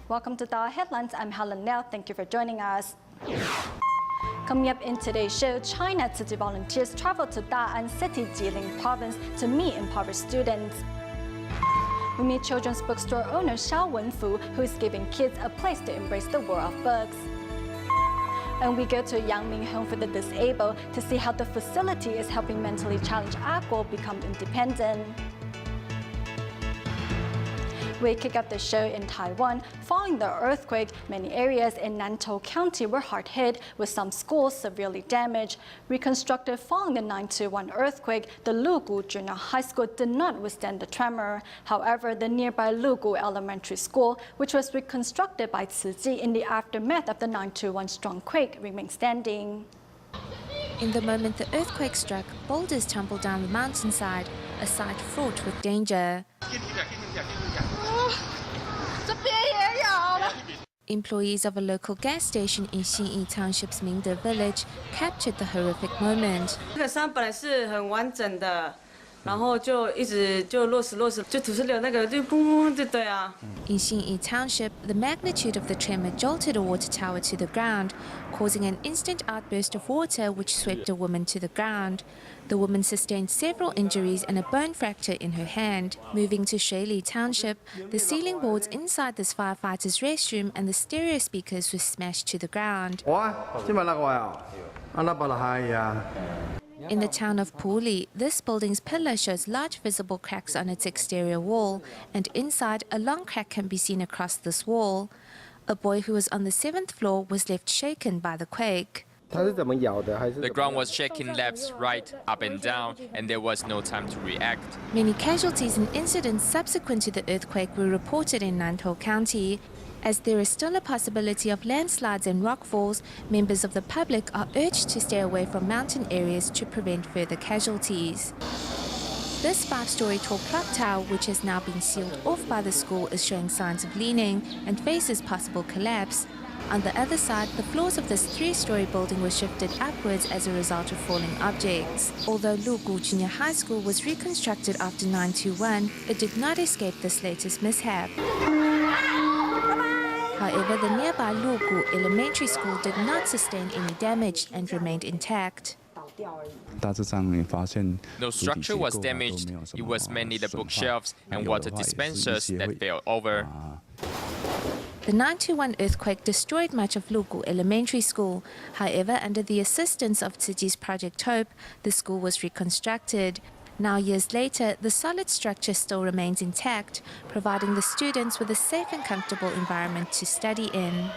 Welcome to Daan Headlines. I'm Helen Liao. Thank you for joining us. Coming up in today's show, China Tzu Chi volunteers traveled to Daan City, Jilin province to meet impoverished students. We meet children's bookstore owner Xiao Wenfu, who is giving kids a place to embrace the world of books. And we go to Yangming Home for the Disabled to see how the facility is helping mentally challenged A-Guo become independent. We kick off the show in Taiwan. Following the earthquake, many areas in Nantou County were hard hit, with some schools severely damaged. Reconstructed following the 9/21 earthquake, the A-Guo Junior High School did not withstand the tremor. However, the nearby A-Guo Elementary School, which was reconstructed by Tzu Chi in the aftermath of the 9/21 strong quake, remains standing. In the moment the earthquake struck, boulders tumbled down the mountainside, a sight fraught with danger. Employees of a local gas station in Xinyi Township's Mingde village captured the horrific moment. 这个山本来是很完整的，然后就一直就落石，就土石流那个就砰砰就对啊。In Xinyi Township, the magnitude of the tremor jolted a water tower to the ground, causing an instant outburst of water which swept a woman to the ground. The woman sustained several injuries and a bone fracture in her hand. Moving to Shuili Township, the ceiling boards inside this firefighter's restroom and the stereo speakers were smashed to the ground. In the town of Puli, this building's pillar shows large visible cracks on its exterior wall, and inside, a long crack can be seen across this wall. A boy who was on the 7th floor was left shaken by the quake. The ground was shaking left, right, up and down, and there was no time to react. Many casualties and incidents subsequent to the earthquake were reported in Nantou County. As there is still a possibility of landslides and rockfalls, members of the public are urged to stay away from mountain areas to prevent further casualties. This 5-story tall clock tower, which has now been sealed off by the school, is showing signs of leaning and faces possible collapse. On the other side, the floors of this 3-story building were shifted upwards as a result of falling objects. Although A-Guo Junior High School was reconstructed after 9/21, it did not escape this latest mishap. However, the nearby A-Guo Elementary School did not sustain any damage and remained intact. No structure was damaged. It was mainly the bookshelves and water dispensers that fell over. The 9/21 earthquake destroyed much of A-Guo Elementary School. However, under the assistance of Tzu Chi's Project Hope, the school was reconstructed. Now, years later, the solid structure still remains intact, providing the students with a safe and comfortable environment to study in.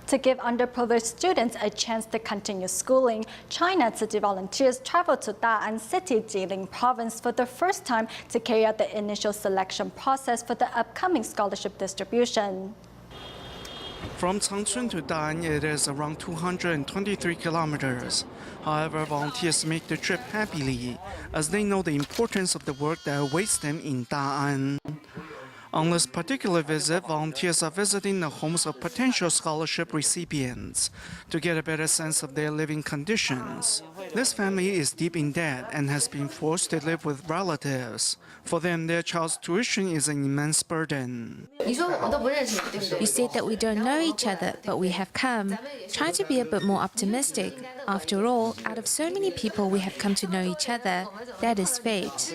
To give underprivileged students a chance to continue schooling, China Tzu Chi volunteers traveled to Daan City, Jilin province for the first time to carry out the initial selection process for the upcoming scholarship distribution. From Changchun to Daan, it is around 223 kilometers. However, volunteers make the trip happily, as they know the importance of the work that awaits them in Daan. On this particular visit, volunteers are visiting the homes of potential scholarship recipients to get a better sense of their living conditions. This family is deep in debt and has been forced to live with relatives. For them, their child's tuition is an immense burden. You said that we don't know each other, but we have come. Try to be a bit more optimistic. After all, out of so many people, we have come to know each other. That is fate.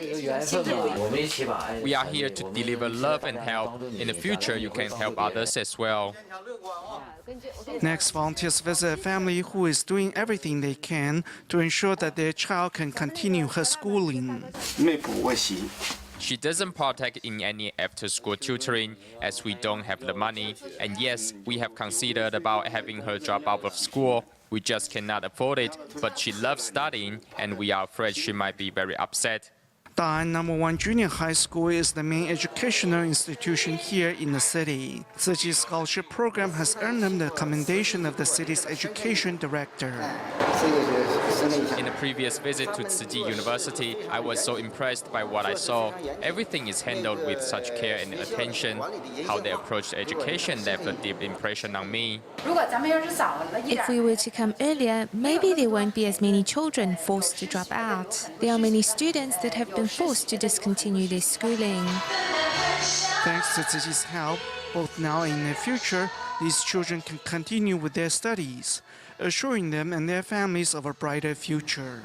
We are here to deliver love and help. In the future, you can help others as well. Next, volunteers visit a family who is doing everything they can to ensure that their child can continue her schooling. She doesn't partake in any after-school tutoring as we don't have the money. And yes, we have considered about having her drop out of school. We just cannot afford it, but she loves studying and we are afraid she might be very upset. Daan #1 Junior High School is the main educational institution here in the city. Tzu Chi's scholarship program has earned them the commendation of the city's education director. In the previous visit to Tzu Chi University, I was so impressed by what I saw. Everything is handled with such care and attention. How they approach education left a deep impression on me. If we were to come earlier, maybe there won't be as many children forced to drop out. There are many students that have been forced to discontinue their schooling. Thanks to Tzu Chi's help, both now and in the future, these children can continue with their studies, assuring them and their families of a brighter future.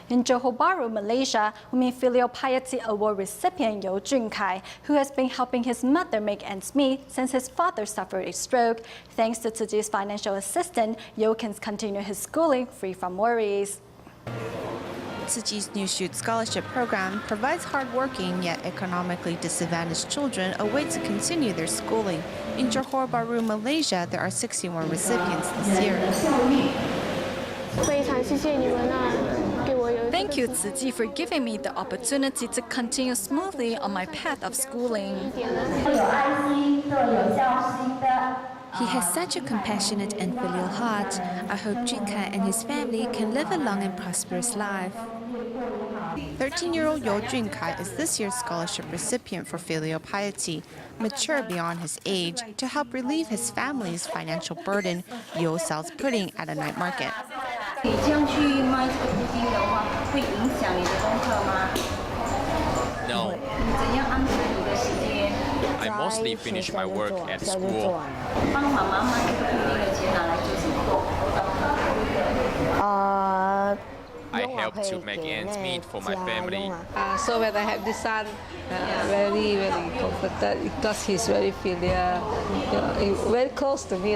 In Johor Bahru, Malaysia, we meet Filial Piety Award recipient Yo Junkai, who has been helping his mother make ends meet since his father suffered a stroke. Thanks to Tzu Chi's financial assistance, Yo can continue his schooling free from worries. Tzu Chi's New Shoot Scholarship Program provides hardworking yet economically disadvantaged children a way to continue their schooling. In Johor Bahru, Malaysia, there are 61 recipients this year. Thank you, Tzu Chi, for giving me the opportunity to continue smoothly on my path of schooling. He has such a compassionate and filial heart. I hope Junkai and his family can live a long and prosperous life. 13-year-old Yo Junkai is this year's scholarship recipient for filial piety. Mature beyond his age, to help relieve his family's financial burden, Yo sells pudding at a night market. No. I mostly finish my work at school. I help to make ends meet for my family. So when I have this son, very, very comforted because he's very filial, very close to me.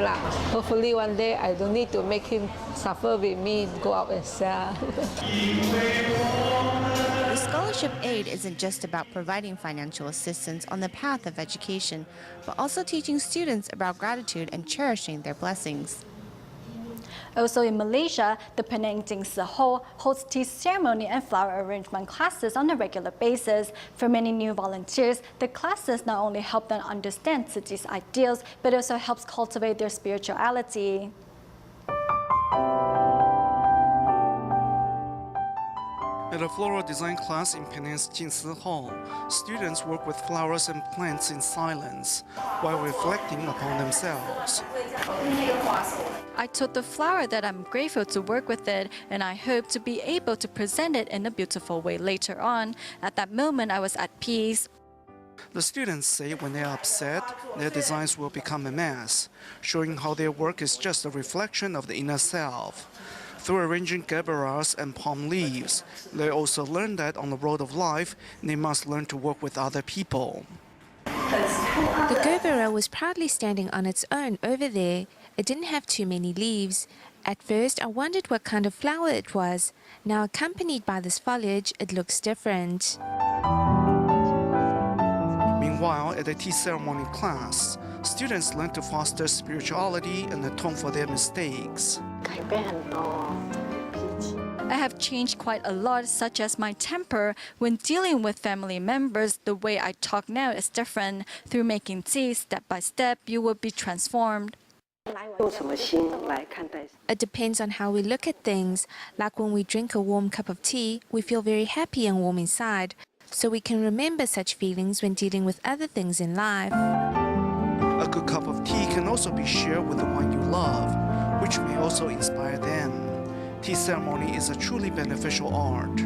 Hopefully one day I don't need to make him suffer with me, go out and sell. The scholarship aid isn't just about providing financial assistance on the path of education, but also teaching students about gratitude and cherishing their blessings. Also in Malaysia, the Penang Jing Si Ho holds tea ceremony and flower arrangement classes on a regular basis. For many new volunteers, the classes not only help them understand Tzu Chi's ideals, but also helps cultivate their spirituality. At a floral design class in Penang's Jing Si Hall, students work with flowers and plants in silence while reflecting upon themselves. I told the flower that I'm grateful to work with it, and I hope to be able to present it in a beautiful way later on. At that moment, I was at peace. The students say when they are upset, their designs will become a mess, showing how their work is just a reflection of the inner self. Through arranging gabaras and palm leaves, they also learn that on the road of life, they must learn to work with other people. The gabara was proudly standing on its own over there. It didn't have too many leaves. At first, I wondered what kind of flower it was. Now, accompanied by this foliage, it looks different. Meanwhile, at the tea ceremony class, students learn to foster spirituality and atone for their mistakes. I have changed quite a lot, such as my temper. When dealing with family members, the way I talk now is different. Through making tea, step by step, you will be transformed. It depends on how we look at things. Like when we drink a warm cup of tea, we feel very happy and warm inside. So we can remember such feelings when dealing with other things in life. A good cup of tea can also be shared with the one you love, which may also inspire them. Tea ceremony is a truly beneficial art.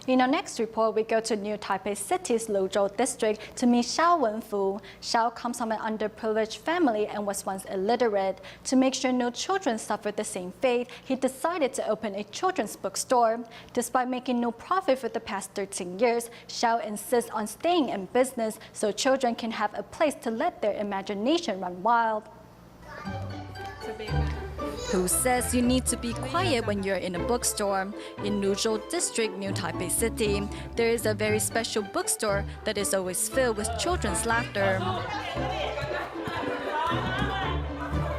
In our next report, we go to New Taipei City's Luzhou district to meet Xiao Wenfu. Xiao comes from an underprivileged family and was once illiterate. To make sure no children suffered the same fate, he decided to open a children's bookstore. Despite making no profit for the past 13 years, Xiao insists on staying in business so children can have a place to let their imagination run wild. Who says you need to be quiet when you're in a bookstore? In Luzhou District, New Taipei City, there is a very special bookstore that is always filled with children's laughter.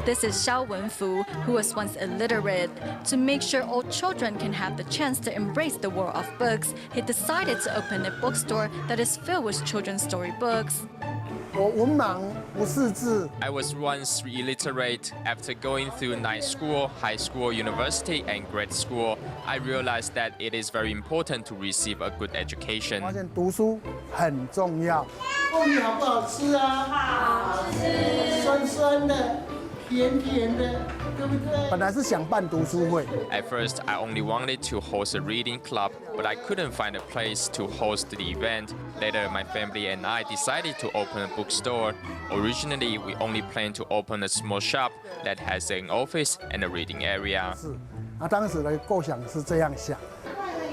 This is Xiao Wenfu, who was once illiterate. To make sure all children can have the chance to embrace the world of books, he decided to open a bookstore that is filled with children's storybooks. 不识字。 I was once illiterate. After going through night school, high school, university, and grade school, I realized that it is very important to receive a good education. 发现读书很重要。糯米好不好吃啊？好吃。酸酸的，甜甜的，对不对？本来是想办读书会。 At first, I only wanted to host a reading club, but I couldn't find a place to host the event. Later, my family and I decided to open a bookstore. Originally, we only planned to open a small shop that has an office and a reading area. 当时的构想是这样想。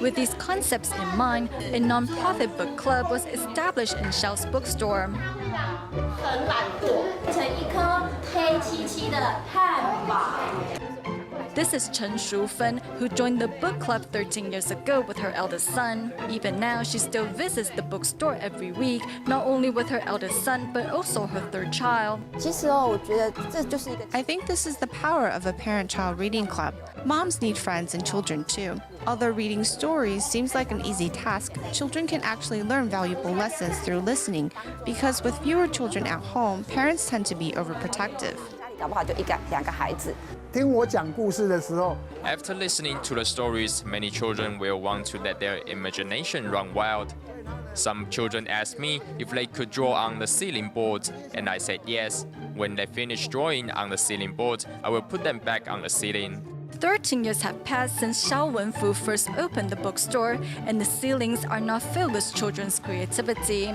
With these concepts in mind, a non-profit book club was established in Xiao's bookstore. 很懒惰，成一颗黑漆漆的汉堡。 This is Chen Shufen, who joined the book club 13 years ago with her eldest son. Even now, she still visits the bookstore every week, not only with her eldest son, but also her third child. 其实我觉得这就是一个 I think this is the power of a parent-child reading club. Moms need friends and children too. Although reading stories seems like an easy task, children can actually learn valuable lessons through listening, because with fewer children at home, parents tend to be overprotective. 搞不好就一个两个孩子。听我讲故事的时候， After listening to the stories, many children will want to let their imagination run wild. Some children asked me if they could draw on the ceiling board, and I said yes. When they finish drawing on the ceiling board, I will put them back on the ceiling. 13 years have passed since Xiao Wenfu first opened the bookstore, and the ceilings are not filled with children's creativity.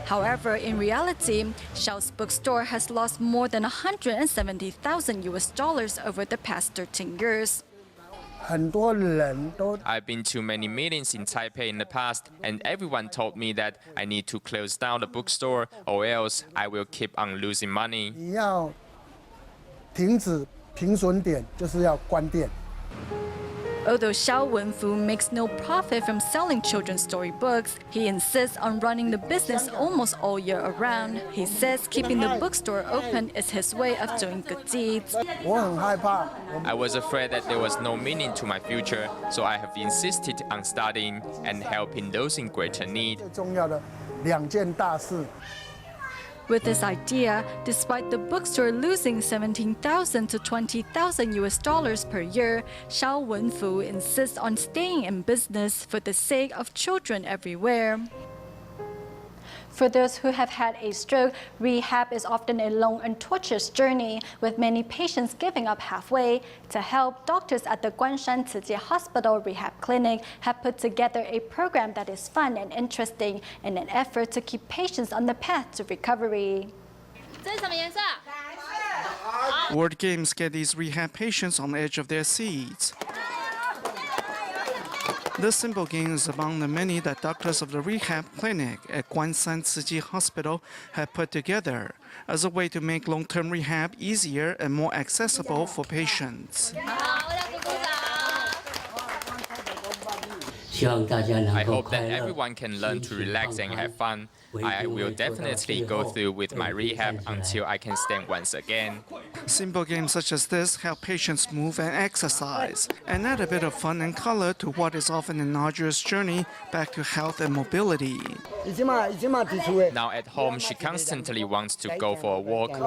However, in reality, Xiao's bookstore has lost more than $170,000 over the past 13 years. 很多人都 I've been to many meetings in Taipei in the past, and everyone told me that I need to close down the bookstore, or else I will keep on losing money. 你要停止停损点，就是要关店。 Although Xiao Wenfu makes no profit from selling children's storybooks, he insists on running the business almost all year around. He says keeping the bookstore open is his way of doing good deeds. 我很害怕， I was afraid that there was no meaning to my future, so I have insisted on studying and helping those in greater need. 最重要的两件大事。 With this idea, despite the bookstore losing $17,000 to $20,000 per year, Xiao Wenfu insists on staying in business for the sake of children everywhere. For those who have had a stroke, rehab is often a long and torturous journey, with many patients giving up halfway. To help, doctors at the Guanshan Tzu Chi Hospital Rehab Clinic have put together a program that is fun and interesting in an effort to keep patients on the path to recovery. 这是什么颜色？ Board games get these rehab patients on the edge of their seats. This simple game is among the many that doctors of the rehab clinic at Guanshan Tzu Chi Hospital have put together as a way to make long-term rehab easier and more accessible for patients. 好，为了鼓鼓掌。 I hope that everyone can learn to relax and have fun. I will definitely go through with my rehab until I can stand once again. Simple games such as this help patients move and exercise, and add a bit of fun and color to what is often an arduous journey back to health and mobility. Now at home, she constantly wants to go for a walk.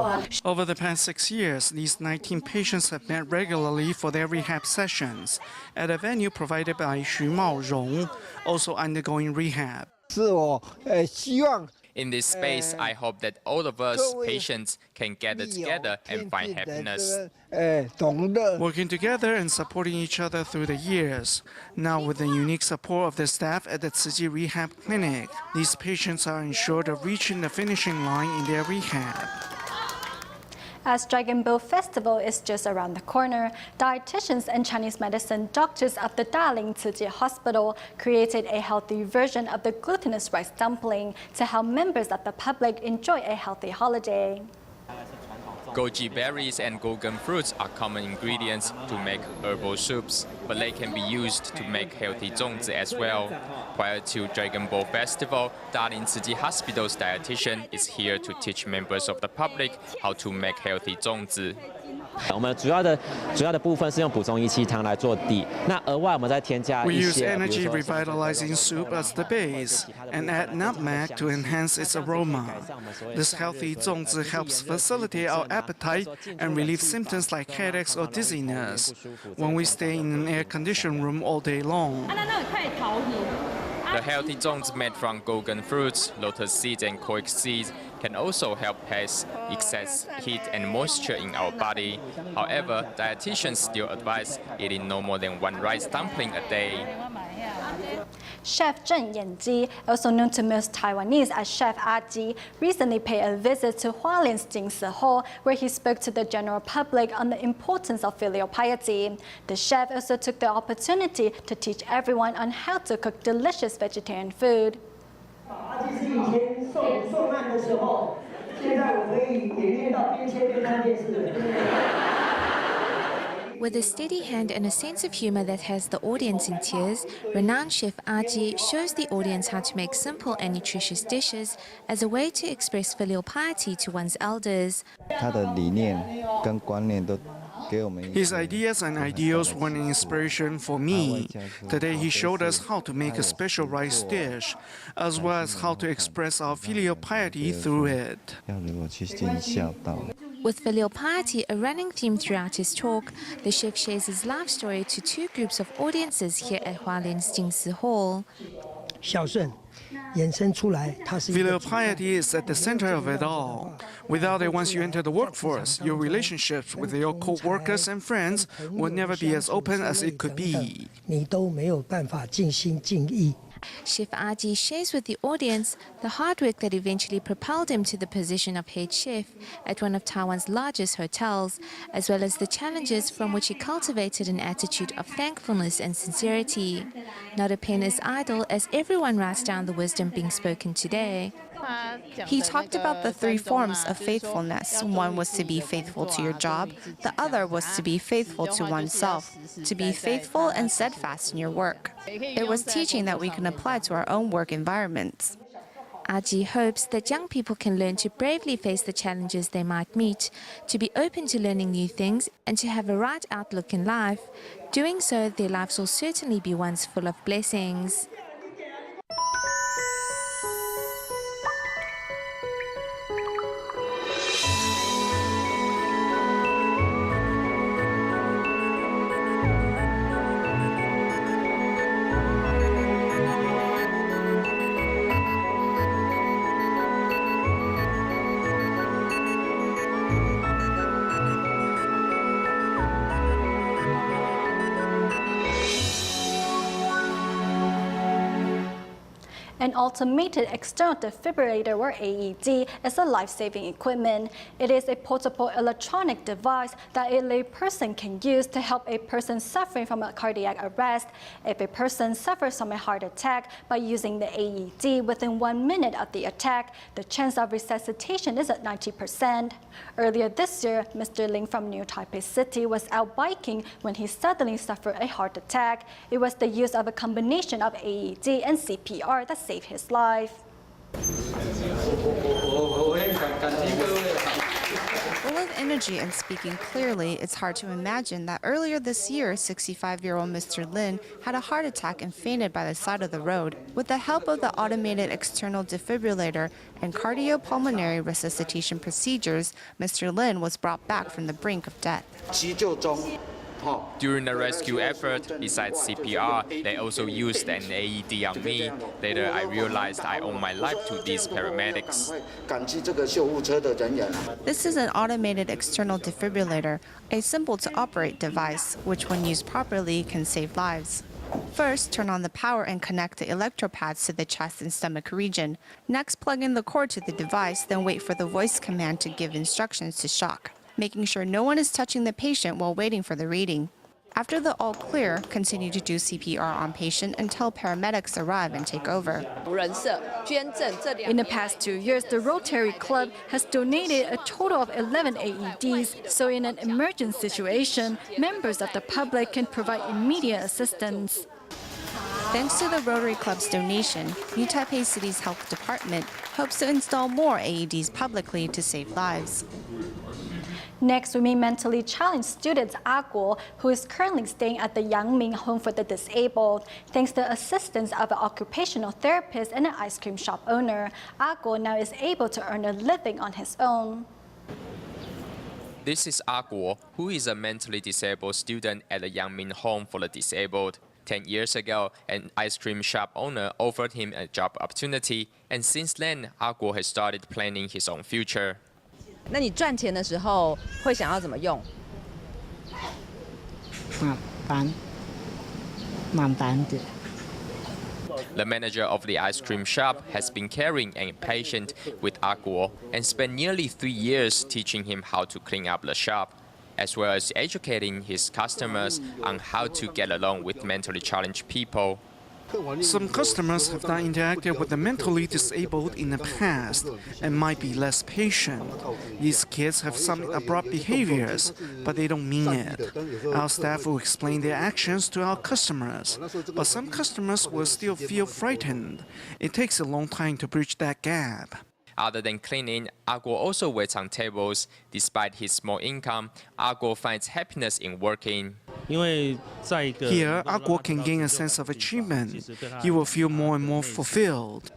Over the past 6 years, these 19 patients have met regularly for their rehab sessions at a venue provided by Xu Maorong, also undergoing rehab. 是我希望 In this space, I hope that all of us patients can gather together and find happiness. 懂得 Working together and supporting each other through the years. Now, with the unique support of the staff at the Tzu Chi Rehab Clinic, these patients are ensured of reaching the finishing line in their rehab. As Dragon Boat Festival is just around the corner, dietitians and Chinese medicine doctors of the Daan Tzu Chi Hospital created a healthy version of the glutinous rice dumpling to help members of the public enjoy a healthy holiday. Goji berries and golden fruits are common ingredients to make herbal soups, but they can be used to make healthy zongzi as well. Prior to Dragon Ball Festival, Daan Tzu Chi Hospital's dietitian is here to teach members of the public how to make healthy zongzi. 我们主要的部分是用补中益气汤来做底，那额外我们再添加 We 一 use 些， energy revitalizing soup as the base and add nutmeg to enhance its aroma. This healthy 粽子 helps facilitate our appetite and relieve symptoms like headaches or dizziness when we stay in an air-conditioned room all day long. The healthy zongs made from golden fruits, lotus seeds, and koik seeds can also help pass excess heat and moisture in our body. However, dietitians still advise eating no more than 1 rice dumpling a day. Chef Zheng Yanji, also known to most Taiwanese as Chef A-Guo, recently paid a visit to Hualien's Jingsi Hall, where he spoke to the general public on the importance of filial piety. The chef also took the opportunity to teach everyone on how to cook delicious vegetarian food. With a steady hand and a sense of humor that has the audience in tears, renowned chef A-Guo shows the audience how to make simple and nutritious dishes as a way to express filial piety to one's elders. His ideas and ideals were an inspiration for me. Today he showed us how to make a special rice dish, as well as how to express our filial piety through it. With filial piety a running theme throughout his talk, the chef shares his life story to 2 groups of audiences here at Hualien's Jingsi Hall. Filial piety is at the center of it all. Without it, once you enter the workforce, your relationships with your co-workers and friends will never be as open as it could be. Chef A-Guo shares with the audience the hard work that eventually propelled him to the position of head chef at one of Taiwan's largest hotels, as well as the challenges from which he cultivated an attitude of thankfulness and sincerity. Not a pen is idle as everyone writes down the wisdom being spoken today. He talked about the 3 forms of faithfulness. One was to be faithful to your job. The other was to be faithful to oneself, to be faithful and steadfast in your work. It was teaching that we can apply to our own work environments. A-Guo hopes that young people can learn to bravely face the challenges they might meet, to be open to learning new things, and to have a right outlook in life. Doing so, their lives will certainly be ones full of blessings. An automated external defibrillator, or AED, is a life-saving equipment. It is a portable electronic device that a layperson can use to help a person suffering from a cardiac arrest. If a person suffers from a heart attack, by using the AED within 1 minute of the attack, the chance of resuscitation is at 90%. Earlier this year, Mr. Ling from New Taipei City was out biking when he suddenly suffered a heart attack. It was the use of a combination of AED and CPR that saved his life. Full of energy and speaking clearly, it's hard to imagine that earlier this year, 65-year-old Mr. Lin had a heart attack and fainted by the side of the road. With the help of the automated external defibrillator and cardiopulmonary resuscitation procedures, Mr. Lin was brought back from the brink of death. During the rescue effort, besides CPR, they also used an AED on me. Later, I realized I owe my life to these paramedics. This is an automated external defibrillator, a simple-to-operate device, which when used properly can save lives. First, turn on the power and connect the electropads to the chest and stomach region. Next, plug in the cord to the device, then wait for the voice command to give instructions to shock, making sure no one is touching the patient while waiting for the reading. After the all clear, continue to do CPR on patient until paramedics arrive and take over. In the past 2 years, the Rotary Club has donated a total of 11 AEDs, so in an emergent situation, members of the public can provide immediate assistance. Thanks to the Rotary Club's donation, New Taipei City's Health Department hopes to install more AEDs publicly to save lives. Next, we meet mentally challenged student A-Guo, who is currently staying at the Yangming Home for the Disabled. Thanks to the assistance of an occupational therapist and an ice cream shop owner, A-Guo now is able to earn a living on his own. This is A-Guo, who is a mentally disabled student at the Yangming Home for the Disabled. 10 years ago, an ice cream shop owner offered him a job opportunity, and since then, A-Guo has started planning his own future. 那你赚钱的时候会想要怎么用？慢慢的。 The manager of the ice cream shop has been caring and patient with A-Guo and spent nearly 3 years teaching him how to clean up the shop, as well as educating his customers on how to get along with mentally challenged people. Some customers have not interacted with the mentally disabled in the past and might be less patient. These kids have some abrupt behaviors, but they don't mean it. Our staff will explain their actions to our customers, but some customers will still feel frightened. It takes a long time to bridge that gap. Other than cleaning, A-Guo also waits on tables. Despite his small income, A-Guo finds happiness in working. Here, A-Guo can gain a sense of achievement. He will feel more and more fulfilled.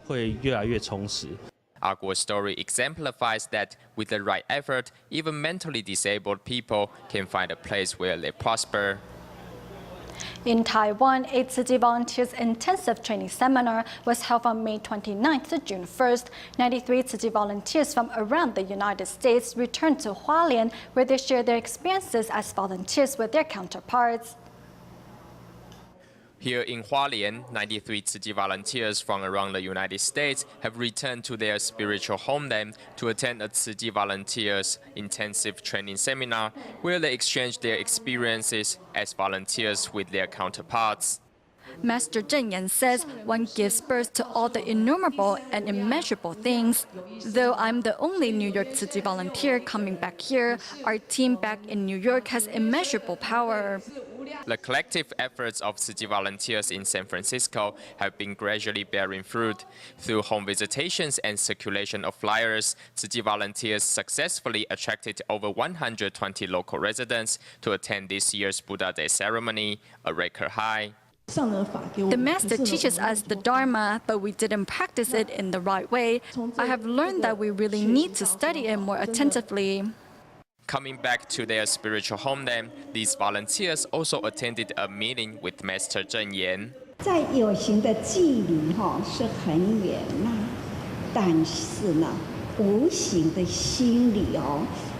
A-Guo's story exemplifies that with the right effort, even mentally disabled people can find a place where they prosper. In Taiwan, a Tzu Chi volunteers intensive training seminar was held from May 29th to June 1st. 93 Tzu Chi volunteers from around the United States returned to Hualien, where they shared their experiences as volunteers with their counterparts. Here in Hualien, 93 Tzu Chi volunteers from around the United States have returned to their spiritual homeland to attend a Tzu Chi volunteers intensive training seminar where they exchange their experiences as volunteers with their counterparts. Master Zheng Yan says one gives birth to all the innumerable and immeasurable things. Though I'm the only New York Tzu Chi volunteer coming back here, our team back in New York has immeasurable power. The collective efforts of Tzu Chi volunteers in San Francisco have been gradually bearing fruit. Through home visitations and circulation of flyers, Tzu Chi volunteers successfully attracted over 120 local residents to attend this year's Buddha Day ceremony, a record high. The master teaches us the Dharma, but we didn't practice it in the right way. I have learned that we really need to study it more attentively. Coming back to their spiritual homeland, these volunteers also attended a meeting with Master Zheng Yan. 在有形的距离是很远呐，但是呢，无形的心理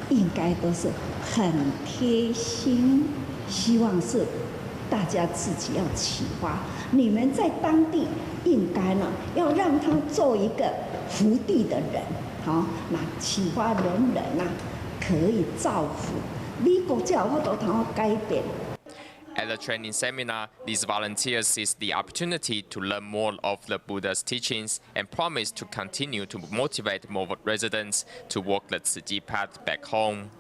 应该都是很贴心，希望是大家自己要启发。你们在当地应该呢，要让他做一个福地的人，好，那启发人呐。 可以造福，美国才有法度通改变。 At the training seminar, these volunteers seized the opportunity to learn more of the Buddha's teachings and promised to continue to motivate more residents to walk the Tzu Chi path back home.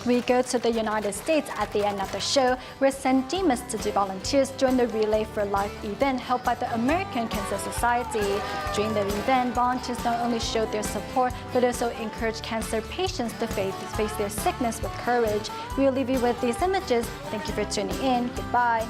We go to the United States at the end of the show, where St. Demas Tzu Chi volunteers join the Relay for Life event held by the American Cancer Society. During the event, volunteers not only showed their support, but also encouraged cancer patients to face their sickness with courage. We'll leave you with these images. Thank you for tuning in. Goodbye.